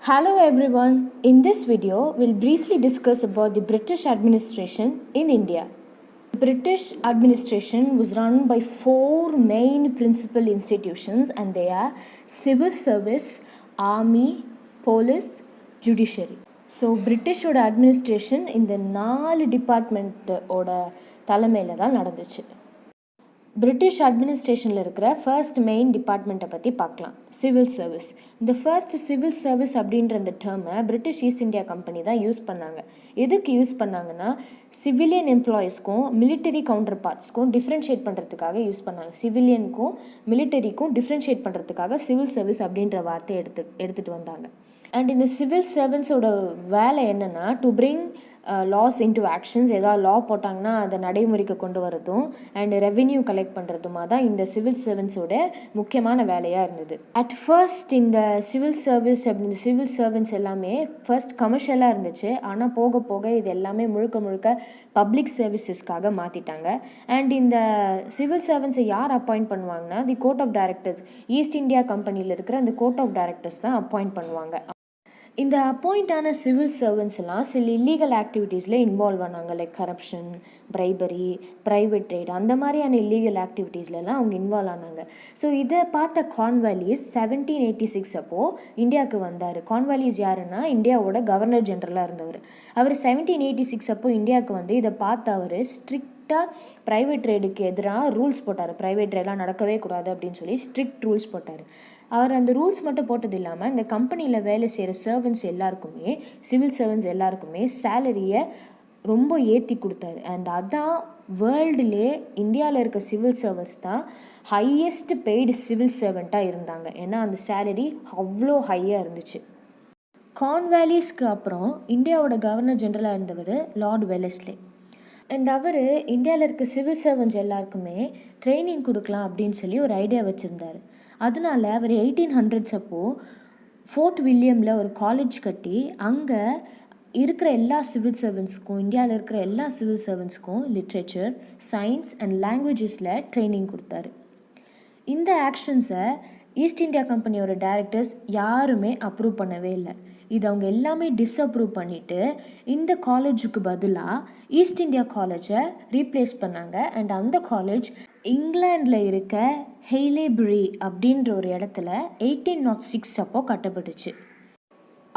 Hello everyone. In this video, we'll briefly discuss about the British administration in India. The British administration was run by four main principal institutions and they are civil service, army, police, judiciary. So British administration in the 4 department ஓட தலைமையில் தான் நடந்துச்சு. British அட்மினிஸ்ட்ரேஷனில் இருக்கிற first main டிபார்ட்மெண்ட்டை பற்றி பார்க்கலாம், civil service. இந்த first civil service அப்படின்ற இந்த டேர்மை பிரிட்டிஷ் ஈஸ்ட் இந்தியா கம்பெனி தான் யூஸ் பண்ணாங்க. எதுக்கு யூஸ் பண்ணாங்கன்னா, சிவிலியன் எம்ப்ளாயீஸ்க்கும் மிலிட்டரி கவுண்டர் பார்ட்ஸ்க்கும் டிஃப்ரென்ஷியேட் பண்ணுறதுக்காக யூஸ் பண்ணாங்க. சிவிலியனுக்கும் மிலிட்டரிக்கும் டிஃப்ரென்ஷியேட் பண்ணுறதுக்காக சிவில் சர்வீஸ் அப்படின்ற வார்த்தையை எடுத்துகிட்டு வந்தாங்க. அண்ட் இந்த சிவில் சர்வன்ஸோட வேலை என்னென்னா, to bring laws into actions. ஏதாவது லா போட்டாங்கன்னா அதை நடைமுறைக்கு கொண்டு வரதும் அண்ட் ரெவென்யூ கலெக்ட் பண்ணுறதுமா தான் இந்த சிவில் சர்வன்ஸோட முக்கியமான வேலையாக இருந்தது. அட் ஃபர்ஸ்ட் இந்த சிவில் சர்வன்ஸ் எல்லாமே ஃபர்ஸ்ட் கமர்ஷியலாக இருந்துச்சு. ஆனால் போக போக இது எல்லாமே முழுக்க பப்ளிக் சர்வீசஸ்க்காக மாற்றிட்டாங்க. அண்ட் இந்த சிவில் சர்வன்ஸை யார் அப்பாயிண்ட் பண்ணுவாங்கன்னா, the court of directors, East India கம்பெனியில் இருக்கிற அந்த கோர்ட் ஆஃப் டைரக்டர்ஸ் தான் அப்பாயிண்ட் பண்ணுவாங்க. இந்த அப்பாயிண்டான சிவில் சர்வன்ஸ் எல்லாம் சில இல்லீகல் ஆக்டிவிட்டீஸில் இன்வால்வ் ஆனாங்க. Like corruption, bribery, private trade, அந்த மாதிரியான இல்லீகல் ஆக்டிவிட்டீஸ்லாம் அவங்க இன்வால்வ் ஆனாங்க. ஸோ இதை பார்த்த கார்ன்வாலிஸ் 1786 அப்போது இந்தியாவுக்கு வந்தார். கார்ன்வாலிஸ் யாருன்னா, இந்தியாவோட கவர்னர் ஜெனரலாக இருந்தவர். அவர் 1786 அப்போது இந்தியாவுக்கு வந்து இதை பார்த்து அவர் ஸ்ட்ரிக்டாக ப்ரைவேட் ட்ரேடுக்கு எதிராக ரூல்ஸ் போட்டார். ப்ரைவேட் ட்ரேட்லாம் நடக்கவே கூடாது அப்படின்னு சொல்லி ஸ்ட்ரிக்ட் ரூல்ஸ் போட்டார். அவர் அந்த ரூல்ஸ் மட்டும் போட்டது இல்லாமல் இந்த கம்பெனியில் வேலை செய்கிற சர்வன்ஸ் எல்லாருக்குமே, சிவில் சர்வன்ஸ் எல்லாருக்குமே சேலரியை ரொம்ப ஏற்றி கொடுத்தாரு. அண்ட் அதான் வேர்ல்டுலே இந்தியாவில் இருக்க சிவில் சர்வன்ஸ் தான் ஹையஸ்ட் பெய்டு சிவில் சர்வெண்ட்டாக இருந்தாங்க. ஏன்னா அந்த சேலரி அவ்வளோ ஹையாக இருந்துச்சு. கார்ன்வாலிஸ்க்கு அப்புறம் இந்தியாவோட கவர்னர் ஜெனரலாக இருந்தவர் லார்ட் வெலஸ்லே. அண்ட் அவர் இந்தியாவில் இருக்க சிவில் சர்வன்ஸ் எல்லாருக்குமே ட்ரைனிங் கொடுக்கலாம் அப்படின்னு சொல்லி ஒரு ஐடியா வச்சுருந்தார். அதனால அவர் 1800s அப்போது ஃபோர்ட் வில்லியமில் ஒரு காலேஜ் கட்டி அங்கே இருக்கிற எல்லா சிவில் சர்வன்ஸ்க்கும், இந்தியாவில் இருக்கிற எல்லா சிவில் சர்வன்ஸ்க்கும் லிட்ரேச்சர், சயின்ஸ் அண்ட் லாங்குவேஜஸில் ட்ரைனிங் கொடுத்தாரு. இந்த ஆக்ஷன்ஸை ஈஸ்ட் இந்தியா கம்பெனியோட டைரக்டர்ஸ் யாருமே அப்ரூவ் பண்ணவே இல்லை. இது அவங்க எல்லாமே டிஸ்அப்ரூவ் பண்ணிவிட்டு இந்த காலேஜுக்கு பதிலாக ஈஸ்ட் இந்தியா காலேஜை ரீப்ளேஸ் பண்ணாங்க. அண்ட் அந்த காலேஜ் இங்கிலாண்டில் இருக்க ஹெய்லேபரி அப்படின்ற ஒரு இடத்துல 1806 அப்போது கட்டப்பட்டுச்சு.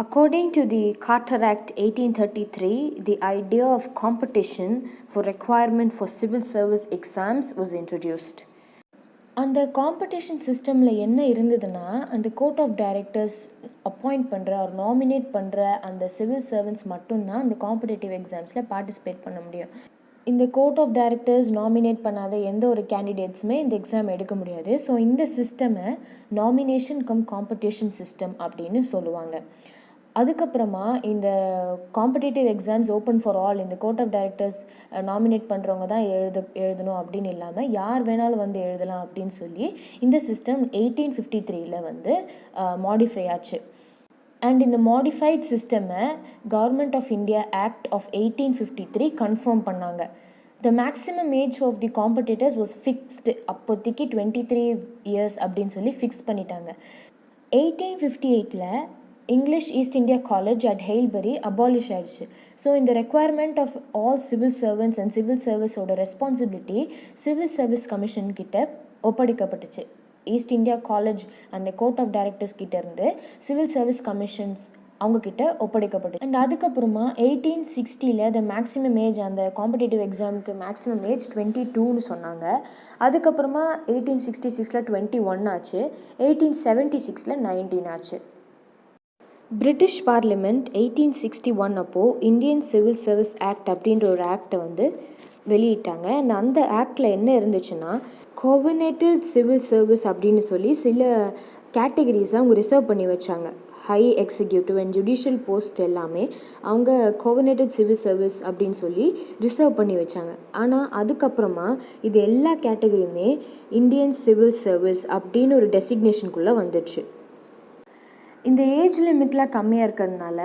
According to the Carter Act 1833, the idea of competition for requirement for civil service exams was introduced. அந்த காம்படிஷன் சிஸ்டமில் என்ன இருந்ததுன்னா, அந்த கோர்ட் ஆஃப் டைரக்டர்ஸ் அப்பாயிண்ட் பண்ணுற ஒரு நாமினேட் பண்ணுற அந்த சிவில் சர்வன்ஸ் மட்டும்தான் அந்த காம்படிட்டிவ் எக்ஸாம்ஸில் பார்ட்டிசிபேட் பண்ண முடியும். இந்த கோர்ட் ஆஃப் டைரக்டர்ஸ் நாமினேட் பண்ணாத எந்த ஒரு கேண்டிடேட்ஸுமே இந்த எக்ஸாம் எடுக்க முடியாது. ஸோ இந்த சிஸ்டமை நாமினேஷன் கம் காம்படிஷன் சிஸ்டம் அப்படின்னு சொல்லுவாங்க. அதுக்கப்புறமா இந்த competitive exams open for all, இந்த கோர்ட் ஆஃப் டைரக்டர்ஸ் நாமினேட் பண்ணுறவங்க தான் எழுதணும் அப்படின்னு இல்லாமல் யார் வேணாலும் வந்து எழுதலாம் அப்படின்னு சொல்லி இந்த சிஸ்டம் 1853 வந்து மாடிஃபை ஆச்சு. அண்ட் இந்த மாடிஃபைட் சிஸ்டமை government of India act of 1853 confirm பண்ணாங்க. The maximum age of the competitors was fixed. அப்போதைக்கு 23 இயர்ஸ் அப்படின்னு சொல்லி ஃபிக்ஸ் பண்ணிட்டாங்க. 1858 English East India college at Haileybury abolish ஆயிடுச்சு. ஸோ இந்த requirement of all civil servants and civil சர்வீஸோட responsibility civil service commission கிட்ட ஒப்படைக்கப்பட்டுச்சு. ஈஸ்ட் இந்தியா காலேஜ் அந்த கோர்ட் ஆஃப் டைரக்டர்ஸ் கிட்ட இருந்து சிவில் சர்வீஸ் கமிஷன்ஸ் அவங்கக்கிட்ட ஒப்படைக்கப்பட்டுச்சு. அண்ட் அதுக்கப்புறமா 1860 த மேக்ஸிமம் ஏஜ், அந்த காம்படிட்டிவ் எக்ஸாமுக்கு மேக்ஸிமம் ஏஜ் 22ன்னு சொன்னாங்க. அதுக்கப்புறமா 1866 21 ஆச்சு. 1876 19 ஆச்சு. பிரிட்டிஷ் பார்லிமெண்ட் 1861 அப்போது இந்தியன் சிவில் சர்வீஸ் ஆக்ட் அப்படின்ற ஒரு ஆக்டை வந்து வெளியிட்டாங்க. அண்ட் அந்த ஆக்டில் என்ன இருந்துச்சுன்னா, கோஆர்டினேட்டட் சிவில் சர்வீஸ் அப்படின்னு சொல்லி சில கேட்டகரிஸை அவங்க ரிசர்வ் பண்ணி வச்சாங்க. High executive and judicial post எல்லாமே அவங்க கோஆர்டினேட்டட் சிவில் சர்வீஸ் அப்படின்னு சொல்லி ரிசர்வ் பண்ணி வச்சாங்க. ஆனால் அதுக்கப்புறமா இது எல்லா கேட்டகரியுமே இந்தியன் சிவில் சர்வீஸ் அப்படின்னு ஒரு டெசிக்னேஷனுக்குள்ளே வந்துடுச்சு. இந்த ஏஜ் லிமிட்லாம் கம்மியாக இருக்கிறதுனால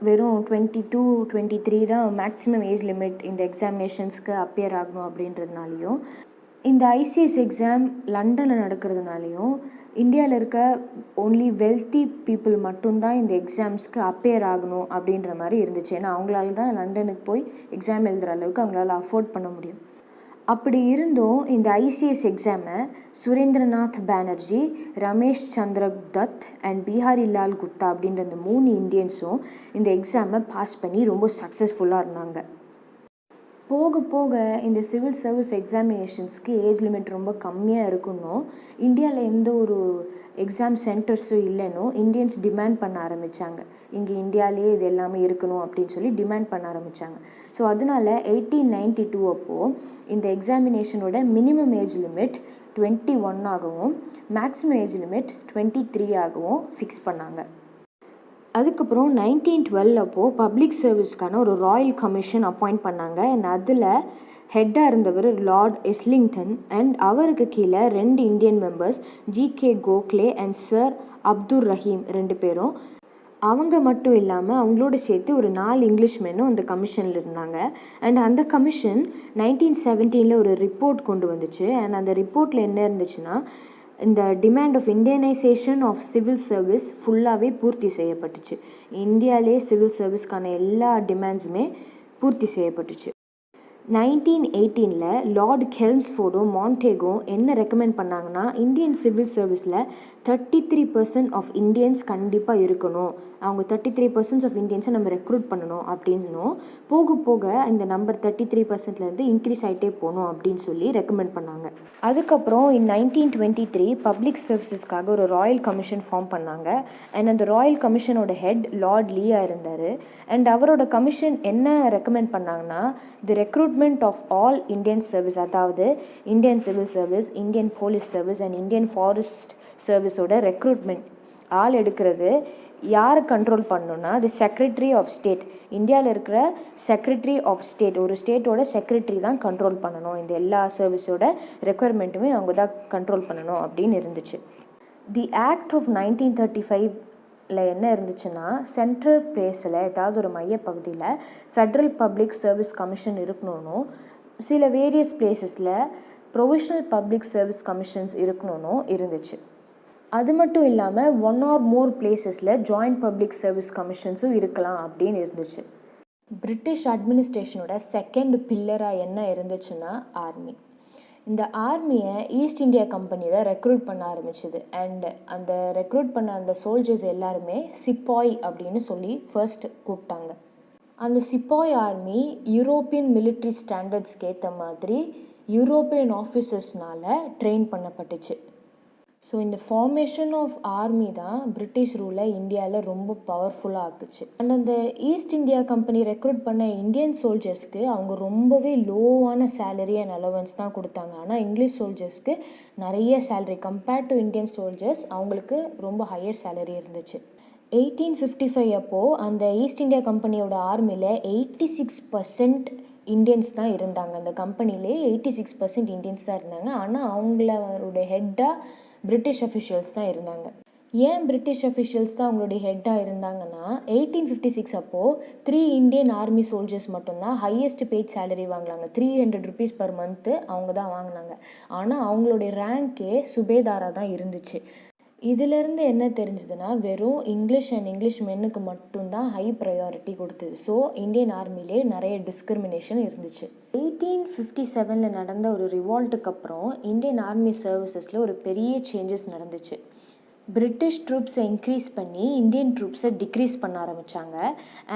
வெறும் 22, 23 தான் மேக்ஸிமம் ஏஜ் லிமிட் இந்த எக்ஸாமினேஷன்ஸ்க்கு அப்பியர் ஆகணும் அப்படின்றதுனாலையும், இந்த ஐசிஎஸ் எக்ஸாம் லண்டனில் நடக்கிறதுனாலையும் இந்தியாவில் இருக்க ஓன்லி வெல்த்தி பீப்புள் மட்டும்தான் இந்த எக்ஸாம்ஸ்க்கு அப்பேர் ஆகணும் அப்படின்ற மாதிரி இருந்துச்சு. ஏன்னா அவங்களால தான் லண்டனுக்கு போய் எக்ஸாம் எழுதுகிற அளவுக்கு அவங்களால அஃபோர்ட் பண்ண முடியும். அப்படி இருந்தும் இந்த ஐசிஎஸ் எக்ஸாமை சுரேந்திரநாத் பானர்ஜி, ரமேஷ் சந்திர தத் அண்ட் பிஹாரிலால் குப்தா அப்படின்ற இந்த 3 இந்தியன்ஸும் இந்த எக்ஸாமை பாஸ் பண்ணி ரொம்ப சக்ஸஸ்ஃபுல்லாக இருந்தாங்க. போக போக இந்த சிவில் சர்வீஸ் எக்ஸாமினேஷன்ஸ்க்கு ஏஜ் லிமிட் ரொம்ப கம்மியாக இருக்கணும், இந்தியாவில் எந்த ஒரு எக்ஸாம் சென்டர்ஸும் இல்லைன்னு இந்தியன்ஸ் டிமாண்ட் பண்ண ஆரம்பித்தாங்க. இங்கே இந்தியாவிலே இது எல்லாமே இருக்கணும் அப்படின்னு சொல்லி டிமாண்ட் பண்ண ஆரம்பித்தாங்க. ஸோ அதனால 1892 அப்போது இந்த எக்ஸாமினேஷனோட மினிமம் ஏஜ் லிமிட் 21 ஆகவும் மேக்ஸிமம் ஏஜ் லிமிட் 23 ஆகவும் ஃபிக்ஸ் பண்ணாங்க. அதுக்கப்புறம் 1912 அப்போது பப்ளிக் சர்வீஸ்க்கான ஒரு ராயல் கமிஷன் அப்பாயிண்ட் பண்ணாங்க. அண்ட் அதில் ஹெட்டாக இருந்தவர் லார்ட் எஸ்லிங்டன் அண்ட் அவருக்கு கீழே 2 Indian members GK Gokhale and sir Abdur Rahim 2 பேரும். அவங்க மட்டும் இல்லாமல் அவங்களோட சேர்த்து ஒரு 4 இங்கிலீஷ்மெனும் அந்த கமிஷனில் இருந்தாங்க. அண்ட் அந்த கமிஷன் 1917 ஒரு ரிப்போர்ட் கொண்டு வந்துச்சு. அண்ட் அந்த ரிப்போர்ட்டில் என்ன இருந்துச்சுன்னா, இந்த demand of Indianisation of civil service ஃபுல்லாகவே பூர்த்தி செய்யப்பட்டுச்சு. இந்தியாவிலே சிவில் சர்வீஸ்க்கான எல்லா டிமாண்ட்ஸுமே பூர்த்தி செய்யப்பட்டுச்சு. 1918 லார்ட் கெல்ம்ஸ்ஃபோர்டும் மாண்டேகும் என்ன ரெக்கமெண்ட் பண்ணாங்கன்னா, இந்தியன் சிவில் சர்வீஸில் 33% ஆஃப் இந்தியன்ஸ் கண்டிப்பாக இருக்கணும், அவங்க 33% ஆஃப் இந்தியன்ஸை நம்ம ரெக்ரூட் பண்ணணும் அப்படின்னும், போக போக இந்த நம்பர் 33%லேருந்து இன்க்ரீஸ் ஆகிட்டே போகணும் அப்படின்னு சொல்லி ரெக்கமெண்ட் பண்ணாங்க. அதுக்கப்புறம் 1923 பப்ளிக் சர்வீசஸ்க்காக ஒரு ராயல் கமிஷன் ஃபார்ம் பண்ணாங்க. அண்ட் அந்த ராயல் கமிஷனோட ஹெட் லார்ட் லீயா இருந்தார். அண்ட் அவரோட கமிஷன் என்ன ரெக்கமெண்ட் பண்ணாங்கன்னா, the recruitment of all Indian service, அதாவது Indian civil service, Indian police service and Indian forest சர்வீஸோட ரெக்ரூட்மெண்ட் ஆள் எடுக்கிறது யாரை கண்ட்ரோல் பண்ணணுன்னா, தி செக்ரட்டரி ஆஃப் ஸ்டேட், இந்தியாவில் இருக்கிற செக்ரட்டரி ஆஃப் ஸ்டேட், ஒரு ஸ்டேட்டோட செக்ரட்டரி தான் கண்ட்ரோல் பண்ணணும். இந்த எல்லா சர்வீஸோட ரெக்குயர்மெண்ட்டுமே அவங்க தான் கண்ட்ரோல் பண்ணணும் அப்படின்னு இருந்துச்சு. தி ஆக்ட் ஆஃப் 1935 என்ன இருந்துச்சுன்னா, சென்ட்ரல் பிளேஸில் ஏதாவது ஒரு மையப்பகுதியில் ஃபெட்ரல் பப்ளிக் சர்வீஸ் கமிஷன் இருக்கணும்னு, சில வேரியஸ் பிளேசஸில் ப்ரொவிஷனல் பப்ளிக் சர்வீஸ் கமிஷன்ஸ் இருக்கணும்னு இருந்துச்சு. அது மட்டும் இல்லாமல் 1 or more பிளேசஸில் ஜாயிண்ட் பப்ளிக் சர்வீஸ் கமிஷன்ஸும் இருக்கலாம் அப்படின்னு இருந்துச்சு. பிரிட்டிஷ் அட்மினிஸ்ட்ரேஷனோட செகண்ட் பில்லராக என்ன இருந்துச்சுன்னா ஆர்மி. இந்த ஆர்மியை ஈஸ்ட் இந்தியா கம்பெனியில் ரெக்ரூட் பண்ண ஆரம்பிச்சுது. அண்ட் அந்த ரெக்ரூட் பண்ண அந்த சோல்ஜர்ஸ் எல்லாருமே சிப்பாய் அப்படின்னு சொல்லி ஃபர்ஸ்ட் கூப்பிட்டாங்க. அந்த சிப்பாய் ஆர்மி யூரோப்பியன் மிலிட்ரி ஸ்டாண்டர்ட்ஸ்க்கு ஏற்ற மாதிரி யூரோப்பியன் ஆஃபீஸர்ஸ்னால் ட்ரெயின் பண்ணப்பட்டுச்சு. ஸோ இந்த ஃபார்மேஷன் ஆஃப் ஆர்மி தான் பிரிட்டிஷ் ரூலை இந்தியாவில் ரொம்ப பவர்ஃபுல்லாக ஆக்குச்சு. அண்ட் அந்த ஈஸ்ட் இந்தியா கம்பெனி ரெக்ரூட் பண்ண இந்தியன் சோல்ஜர்ஸ்க்கு அவங்க ரொம்பவே லோவான சேலரி அண்ட் அலவன்ஸ் தான் கொடுத்தாங்க. ஆனால் இங்கிலீஷ் சோல்ஜர்ஸ்க்கு நிறைய salary, compared to Indian soldiers அவங்களுக்கு ரொம்ப ஹையர் சேலரி இருந்துச்சு. 1855 அப்போது அந்த ஈஸ்ட் இந்தியா கம்பெனியோட ஆர்மியில் 86% இந்தியன்ஸ் தான் இருந்தாங்க. அந்த கம்பெனிலே 86% இந்தியன்ஸ் தான் இருந்தாங்க. ஆனால் அவங்களோட ஹெட்டாக பிரிட்டிஷ் அஃபிஷியல்ஸ் தான் இருந்தாங்க. ஏன் பிரிட்டிஷ் அஃபிஷியல்ஸ் தான் அவங்களுடைய ஹெட்டாக இருந்தாங்கன்னா, 1856 அப்போது 3 இந்தியன் ஆர்மி சோல்ஜர்ஸ் மட்டும்தான் ஹையஸ்ட் பேட் சேலரி வாங்கினாங்க. 300 rupees per month அவங்க தான் வாங்கினாங்க. ஆனால் அவங்களுடைய ரேங்கே சுபேதாராக தான் இருந்துச்சு. இதிலேருந்து என்ன தெரிஞ்சதுன்னா, வெறும் இங்கிலீஷ் அண்ட் இங்கிலீஷ் மென்னுக்கு மட்டும்தான் ஹை ப்ரையாரிட்டி கொடுத்தது. ஸோ இந்தியன் ஆர்மிலே நிறைய டிஸ்கிரிமினேஷன் இருந்துச்சு. 1857 நடந்த ஒரு ரிவால்ட்டுக்கு அப்புறம் இந்தியன் ஆர்மி சர்வீசஸில் ஒரு பெரிய சேஞ்சஸ் நடந்துச்சு. பிரிட்டிஷ் ட்ரூப்ஸை இன்க்ரீஸ் பண்ணி இந்தியன் ட்ரூப்ஸை டிக்ரீஸ் பண்ண ஆரம்பித்தாங்க.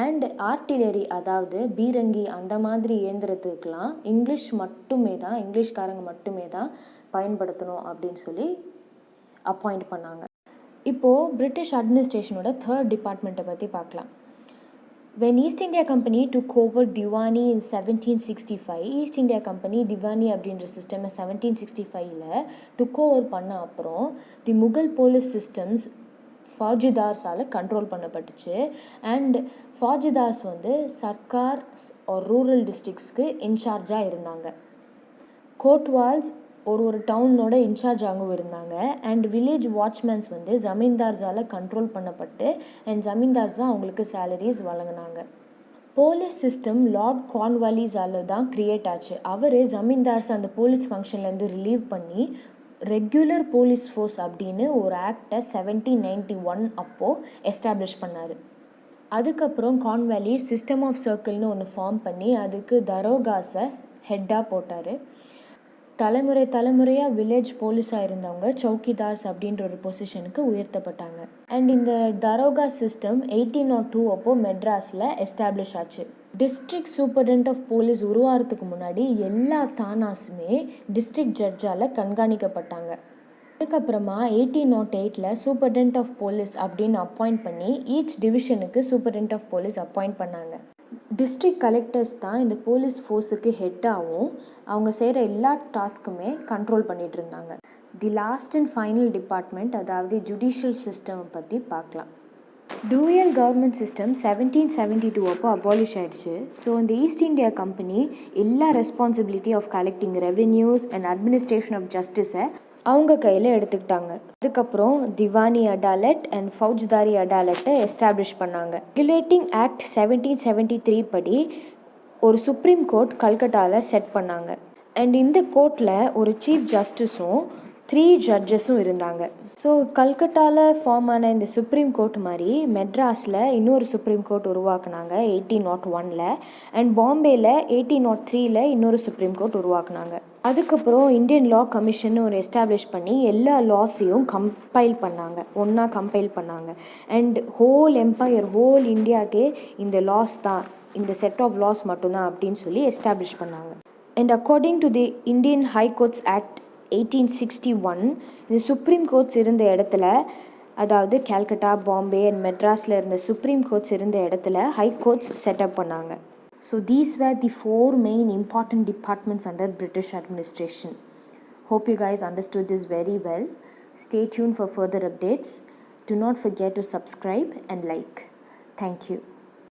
அண்ட் ஆர்ட்டிலரி, அதாவது பீரங்கி அந்த மாதிரி இயந்திரத்துக்கெலாம் இங்கிலீஷ்காரங்க மட்டுமே தான் பயன்படுத்தணும் அப்படின்னு சொல்லி அப்பாயிண்ட் பண்ணாங்க. இப்போது பிரிட்டிஷ் அட்மினிஸ்ட்ரேஷனோட 3rd டிபார்ட்மெண்ட்டை பற்றி பார்க்கலாம். When East India Company took over Diwani in 1765, East India Company Diwani அப்படின்ற சிஸ்டமை 1765 took over பண்ண அப்புறம் தி முகல் போலீஸ் சிஸ்டம்ஸ் ஃபாஜிதார்ஸால் கண்ட்ரோல் பண்ணப்பட்டுச்சு. அண்ட் ஃபாஜிதார்ஸ் சர்க்கார் ரூரல் டிஸ்ட்ரிக்ஸ்க்கு இன்சார்ஜாக இருந்தாங்க. கோட்வால்ஸ் ஒரு டவுனோட இன்சார்ஜாகவும் இருந்தாங்க. அண்ட் வில்லேஜ் வாட்ச்மேன்ஸ் ஜமீன்தார்ஸால் கண்ட்ரோல் பண்ணப்பட்டு அண்ட் ஜமீன்தார்ஸ் தான் அவங்களுக்கு சேலரிஸ் வழங்கினாங்க. போலீஸ் சிஸ்டம் லார்ட் கார்ன்வாலிஸால் தான் க்ரியேட் ஆச்சு. அவர் ஜமீன்தார்ஸ் அந்த போலீஸ் ஃபங்க்ஷன்லேருந்து ரிலீவ் பண்ணி ரெகுலர் போலீஸ் ஃபோர்ஸ் அப்படின்னு ஒரு ஆக்டை 1791 அப்போது எஸ்டாப்ளிஷ் பண்ணார். அதுக்கப்புறம் கார்ன்வாலி சிஸ்டம் ஆஃப் சர்க்கிள்னு ஒன்று ஃபார்ம் பண்ணி அதுக்கு தரோகாஸை ஹெட்டாக போட்டார். தலைமுறையாக வில்லேஜ் போலீஸாக இருந்தவங்க சௌக்கிதார்ஸ் அப்படின்ற ஒரு பொசிஷனுக்கு உயர்த்தப்பட்டாங்க. அண்ட் இந்த தரோகா சிஸ்டம் 1802 அப்போது மெட்ராஸில் எஸ்டாப்ளிஷ் ஆச்சு. டிஸ்ட்ரிக்ட் சூப்பர்டென்ட் ஆஃப் போலீஸ் உருவாகிறதுக்கு முன்னாடி எல்லா தானாஸுமே டிஸ்ட்ரிக்ட் ஜட்ஜால் கண்காணிக்கப்பட்டாங்க. அதுக்கப்புறமா 1808 சூப்பர்டென்ட் ஆஃப் போலீஸ் அப்படின்னு அப்பாயிண்ட் பண்ணி ஈச் டிவிஷனுக்கு சூப்பர்டென்ட் ஆஃப் போலீஸ் அப்பாயிண்ட் பண்ணாங்க. டிஸ்ட்ரிக்ட் கலெக்டர்ஸ் தான் இந்த போலீஸ் ஃபோர்ஸுக்கு ஹெட்டாகவும் அவங்க செய்கிற எல்லா டாஸ்க்குமே கண்ட்ரோல் பண்ணிகிட்டு இருந்தாங்க. The last and final department, அதாவது ஜுடிஷியல் சிஸ்டம் பற்றி பார்க்கலாம். டூயல் கவர்மெண்ட் சிஸ்டம் 1772 அப்போ அபாலிஷ் ஆயிடுச்சு. ஸோ இந்த ஈஸ்ட் இந்தியா கம்பெனி எல்லா responsibility of collecting revenues and administration of ஜஸ்டிஸை அவங்க கையில் எடுத்துக்கிட்டாங்க. அதுக்கப்புறம் திவானி அடாலட் அண்ட் ஃபௌஜ்தாரி அடாலட்டை எஸ்டாப்ளிஷ் பண்ணாங்க. ரெகுலேட்டிங் ஆக்ட் 1773 படி ஒரு சுப்ரீம் கோர்ட் கல்கட்டாவில் செட் பண்ணாங்க. அண்ட் இந்த கோர்ட்டில் ஒரு சீஃப் ஜஸ்டிஸும் 3 ஜட்ஜஸும் இருந்தாங்க. ஸோ கல்கட்டாவில் ஃபார்ம் ஆன இந்த சுப்ரீம் கோர்ட் மாதிரி மெட்ராஸில் இன்னொரு சுப்ரீம் கோர்ட் உருவாக்குனாங்க 1801. அண்ட் பாம்பேயில் 1803 இன்னொரு சுப்ரீம் கோர்ட் உருவாக்குனாங்க. அதுக்கப்புறம் இந்தியன் லா கமிஷன் ஒரு எஸ்டாப்ளிஷ் பண்ணி எல்லா லாஸையும் ஒன்றா கம்பைல் பண்ணாங்க. அண்ட் ஹோல் எம்பையர், ஹோல் இந்தியாவுக்கே இந்த லாஸ் தான், இந்த செட் ஆஃப் லாஸ் மட்டும்தான் அப்படின்னு சொல்லி எஸ்டாப்ளிஷ் பண்ணாங்க. And according to the Indian High Courts Act 1861 இந்த சுப்ரீம் கோர்ட்ஸ் இருந்த இடத்துல, அதாவது கல்கட்டா, பாம்பே அண்ட் மெட்ராஸில் இருந்த சுப்ரீம் கோர்ட்ஸ் இருந்த இடத்துல ஹை கோர்ட்ஸ் செட்டப் பண்ணாங்க. So these were the 4 main important departments under British administration. Hope you guys understood this very well. Stay tuned for further updates. Do not forget to subscribe and like. Thank you.